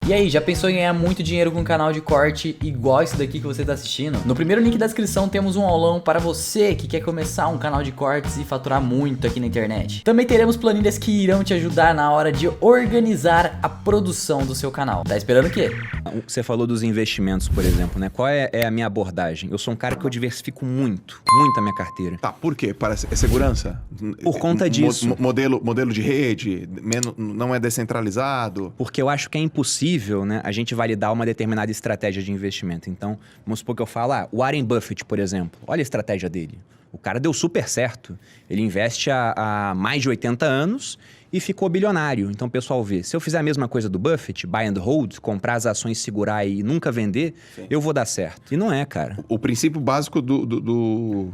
E aí, já pensou em ganhar muito dinheiro com um canal de corte igual esse daqui que você tá assistindo? No primeiro link da descrição temos um aulão para você que quer começar um canal de cortes e faturar muito aqui na internet. Também teremos planilhas que irão te ajudar na hora de organizar a produção do seu canal. Tá esperando o quê? Você falou dos investimentos, por exemplo, né? Qual é a minha abordagem? Eu sou um cara que eu diversifico muito a minha carteira. Tá, por quê? É segurança? Por conta disso. Modelo de rede? Não é descentralizado? Porque eu acho que é impossível, né, a gente validar uma determinada estratégia de investimento. Então, vamos supor que eu falo, o Warren Buffett, por exemplo, olha a estratégia dele. O cara deu super certo. Ele investe há mais de 80 anos e ficou bilionário. Então o pessoal vê, se eu fizer a mesma coisa do Buffett, buy and hold, comprar as ações, segurar e nunca vender, sim, eu vou dar certo. E não é, cara. O princípio básico do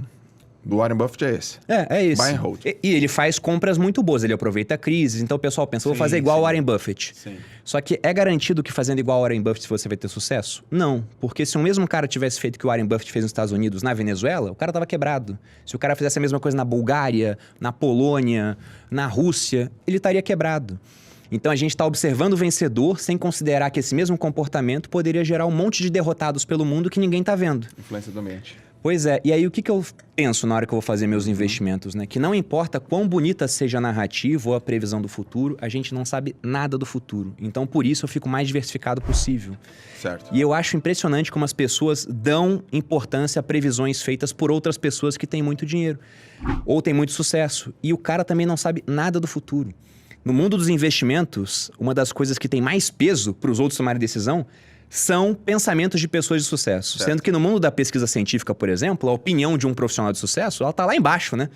Warren Buffett é esse. É esse. Buy and hold. E ele faz compras muito boas, ele aproveita crises. Então o pessoal pensa, vou fazer igual o Warren Buffett. Sim. Só que é garantido que fazendo igual o Warren Buffett você vai ter sucesso? Não. Porque se o mesmo cara tivesse feito o que o Warren Buffett fez nos Estados Unidos, na Venezuela, o cara tava quebrado. Se o cara fizesse a mesma coisa na Bulgária, na Polônia, na Rússia, ele estaria quebrado. Então a gente está observando o vencedor sem considerar que esse mesmo comportamento poderia gerar um monte de derrotados pelo mundo que ninguém tá vendo. Influência do ambiente. Pois é, e aí o que eu penso na hora que eu vou fazer meus investimentos, né? Que não importa quão bonita seja a narrativa ou a previsão do futuro, a gente não sabe nada do futuro. Então por isso eu fico mais diversificado possível. Certo. E eu acho impressionante como as pessoas dão importância a previsões feitas por outras pessoas que têm muito dinheiro ou têm muito sucesso. E o cara também não sabe nada do futuro. No mundo dos investimentos, uma das coisas que tem mais peso para os outros tomarem decisão são pensamentos de pessoas de sucesso. Certo. Sendo que no mundo da pesquisa científica, por exemplo, a opinião de um profissional de sucesso, ela tá lá embaixo, né?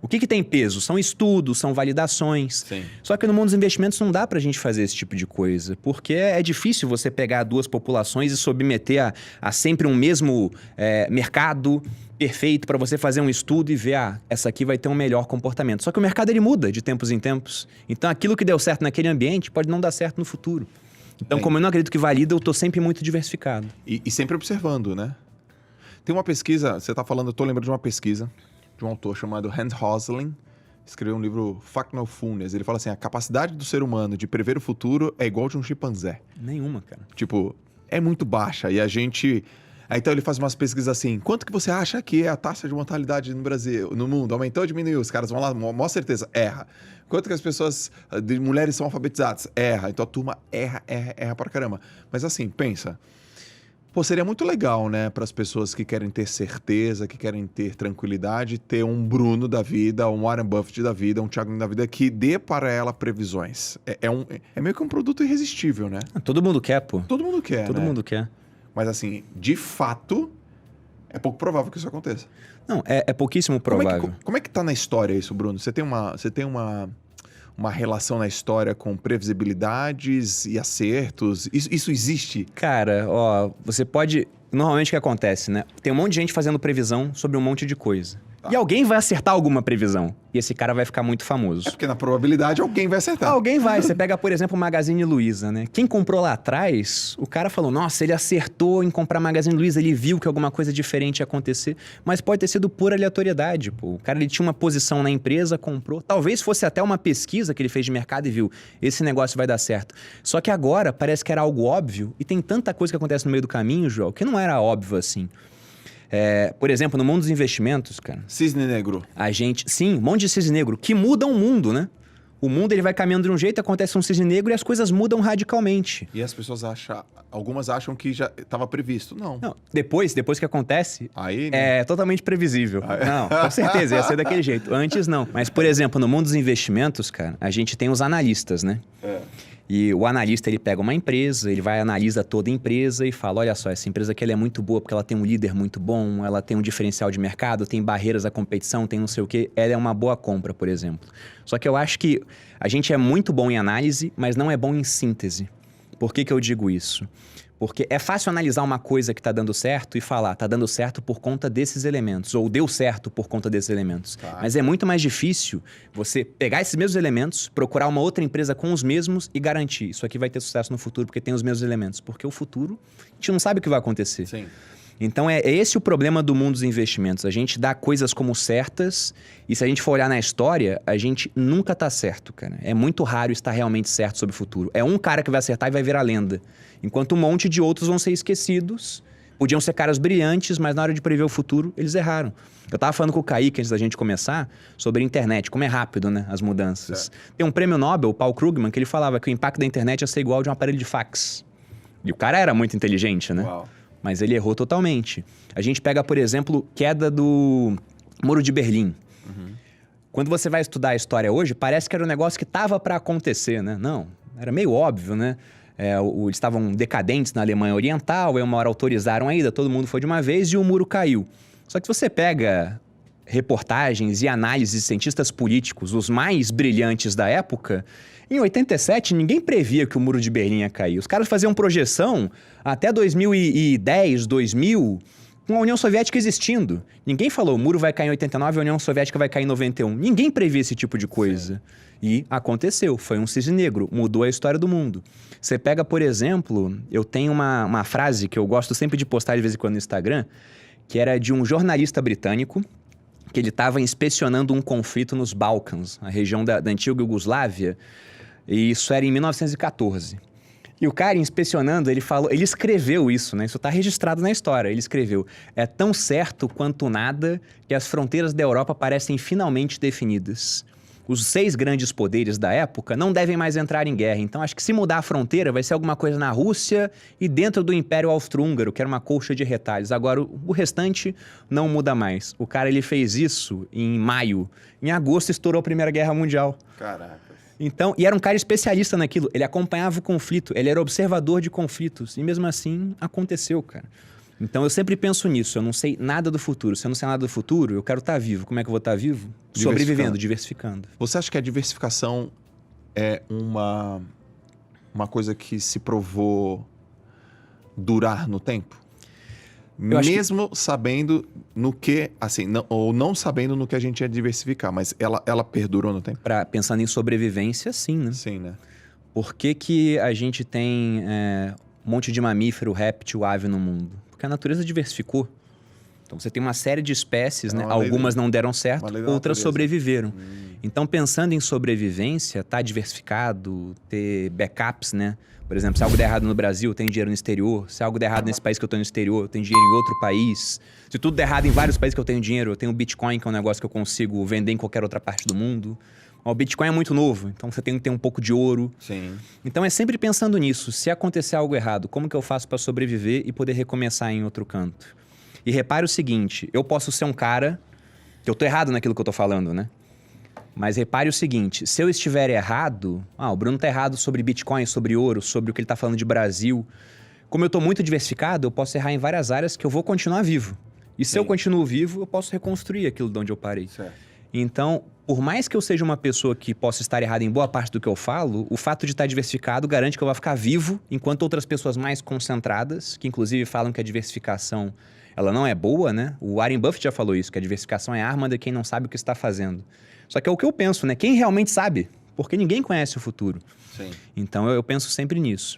O que tem peso? São estudos, são validações. Sim. Só que no mundo dos investimentos não dá pra gente fazer esse tipo de coisa, porque é difícil você pegar duas populações e submeter a sempre um mesmo mercado perfeito para você fazer um estudo e ver, essa aqui vai ter um melhor comportamento. Só que o mercado ele muda de tempos em tempos. Então aquilo que deu certo naquele ambiente pode não dar certo no futuro. Então, como eu não acredito que valida, eu tô sempre muito diversificado. E sempre observando, né? Tem uma pesquisa, você tá falando, eu tô lembrando de uma pesquisa de um autor chamado Hans Rosling, escreveu um livro Factfulness. Ele fala assim, a capacidade do ser humano de prever o futuro é igual de um chimpanzé. Nenhuma, cara. Tipo, é muito baixa e a gente... Então ele faz umas pesquisas assim, quanto que você acha que é a taxa de mortalidade no Brasil, no mundo? Aumentou ou diminuiu? Os caras vão lá, maior certeza, erra. Quanto que as pessoas, de mulheres são alfabetizadas? Erra. Então a turma erra pra caramba. Mas assim, pensa, seria muito legal, né, para as pessoas que querem ter certeza, que querem ter tranquilidade, ter um Bruno da vida, um Warren Buffett da vida, um Thiago da vida, que dê para ela previsões. É meio que um produto irresistível, né? Todo mundo quer, pô. Todo mundo quer, Todo mundo quer. Mas assim, de fato, é pouco provável que isso aconteça. Não, é pouquíssimo provável. Como é que tá na história isso, Bruno? Você tem uma relação na história com previsibilidades e acertos? Isso existe? Cara, você pode... Normalmente o que acontece, né? Tem um monte de gente fazendo previsão sobre um monte de coisa. Tá. E alguém vai acertar alguma previsão. E esse cara vai ficar muito famoso. É porque na probabilidade alguém vai acertar. Alguém vai. Você pega, por exemplo, o Magazine Luiza, né? Quem comprou lá atrás, o cara falou, nossa, ele acertou em comprar Magazine Luiza, ele viu que alguma coisa diferente ia acontecer. Mas pode ter sido pura aleatoriedade, pô. O cara, ele tinha uma posição na empresa, comprou. Talvez fosse até uma pesquisa que ele fez de mercado e viu, esse negócio vai dar certo. Só que agora parece que era algo óbvio e tem tanta coisa que acontece no meio do caminho, João, que não era óbvio assim. Por exemplo, no mundo dos investimentos, cara... Cisne negro. Sim, um monte de cisne negro, que mudam o mundo, né? O mundo ele vai caminhando de um jeito, acontece um cisne negro e as coisas mudam radicalmente. E as pessoas algumas acham que já estava previsto. Não. Depois que acontece, aí, né? É totalmente previsível. Não, com certeza, ia ser daquele jeito. Antes, não. Mas, por exemplo, no mundo dos investimentos, cara, a gente tem os analistas, né? E o analista, ele pega uma empresa, ele vai analisa toda a empresa e fala, olha só, essa empresa aqui ela é muito boa porque ela tem um líder muito bom, ela tem um diferencial de mercado, tem barreiras à competição, tem não sei o quê, ela é uma boa compra, por exemplo. Só que eu acho que a gente é muito bom em análise, mas não é bom em síntese. Por que eu digo isso? Porque é fácil analisar uma coisa que está dando certo e falar, está dando certo por conta desses elementos, ou deu certo por conta desses elementos. Tá. Mas é muito mais difícil você pegar esses mesmos elementos, procurar uma outra empresa com os mesmos e garantir, isso aqui vai ter sucesso no futuro porque tem os mesmos elementos. Porque o futuro, a gente não sabe o que vai acontecer. Sim. Então é esse o problema do mundo dos investimentos. A gente dá coisas como certas e se a gente for olhar na história, a gente nunca tá certo, cara. É muito raro estar realmente certo sobre o futuro. É um cara que vai acertar e vai virar lenda. Enquanto um monte de outros vão ser esquecidos. Podiam ser caras brilhantes, mas na hora de prever o futuro, eles erraram. Eu tava falando com o Kaique antes da gente começar sobre a internet, como é rápido, né, as mudanças. Certo. Tem um prêmio Nobel, o Paul Krugman, que ele falava que o impacto da internet ia ser igual ao de um aparelho de fax. E o cara era muito inteligente, né? Uau. Mas ele errou totalmente. A gente pega, por exemplo, queda do Muro de Berlim. Quando você vai estudar a história hoje, parece que era um negócio que tava para acontecer, né? Não, era meio óbvio, né? Eles estavam decadentes na Alemanha Oriental, aí uma hora autorizaram a ida, todo mundo foi de uma vez e o muro caiu. Só que se você pega reportagens e análises de cientistas políticos, os mais brilhantes da época, em 87 ninguém previa que o Muro de Berlim ia cair. Os caras faziam projeção até 2010, 2000, com a União Soviética existindo. Ninguém falou o muro vai cair em 89 e a União Soviética vai cair em 91. Ninguém previa esse tipo de coisa. Sim. E aconteceu, foi um cisne negro, mudou a história do mundo. Você pega, por exemplo, eu tenho uma frase que eu gosto sempre de postar de vez em quando no Instagram, que era de um jornalista britânico, que ele estava inspecionando um conflito nos Balcãs, a região da antiga Iugoslávia, e isso era em 1914. E o cara inspecionando, ele escreveu isso, né? Isso está registrado na história. Ele escreveu: é tão certo quanto nada que as fronteiras da Europa parecem finalmente definidas. Os 6 grandes poderes da época não devem mais entrar em guerra. Então, acho que se mudar a fronteira, vai ser alguma coisa na Rússia e dentro do Império Austro-Húngaro, que era uma colcha de retalhos. Agora, o restante não muda mais. O cara, ele fez isso em maio. Em agosto, estourou a Primeira Guerra Mundial. Caraca. Então, e era um cara especialista naquilo. Ele acompanhava o conflito, ele era observador de conflitos. E mesmo assim, aconteceu, cara. Então, eu sempre penso nisso. Eu não sei nada do futuro. Se eu não sei nada do futuro, eu quero estar vivo. Como é que eu vou estar vivo? Sobrevivendo, diversificando. Você acha que a diversificação é uma coisa que se provou durar no tempo? Mesmo sabendo no que, assim, ou não sabendo no que a gente ia diversificar, mas ela perdurou no tempo? Pensando em sobrevivência, sim, né? Sim, né? Por que a gente tem um monte de mamífero, réptil, ave no mundo? Porque a natureza diversificou. Então você tem uma série de espécies, né? Algumas não deram certo, outras sobreviveram. Então, pensando em sobrevivência, tá diversificado, ter backups, né? Por exemplo, se algo der errado no Brasil, eu tenho dinheiro no exterior. Se algo der errado nesse país que eu tô no exterior, eu tenho dinheiro em outro país. Se tudo der errado em vários países que eu tenho dinheiro, eu tenho Bitcoin, que é um negócio que eu consigo vender em qualquer outra parte do mundo. O Bitcoin é muito novo, então você tem que ter um pouco de ouro. Sim. Então é sempre pensando nisso. Se acontecer algo errado, como que eu faço para sobreviver e poder recomeçar em outro canto? E repare o seguinte, eu posso ser um cara... Eu tô errado naquilo que eu tô falando, né? Mas repare o seguinte, se eu estiver errado... o Bruno tá errado sobre Bitcoin, sobre ouro, sobre o que ele tá falando de Brasil. Como eu tô muito diversificado, eu posso errar em várias áreas que eu vou continuar vivo. E se eu continuo vivo, eu posso reconstruir aquilo de onde eu parei. Certo. Então, por mais que eu seja uma pessoa que possa estar errada em boa parte do que eu falo, o fato de estar diversificado garante que eu vou ficar vivo, enquanto outras pessoas mais concentradas, que inclusive falam que a diversificação ela não é boa, né? O Warren Buffett já falou isso, que a diversificação é arma de quem não sabe o que está fazendo. Só que é o que eu penso, né? Quem realmente sabe? Porque ninguém conhece o futuro. Sim. Então, eu penso sempre nisso.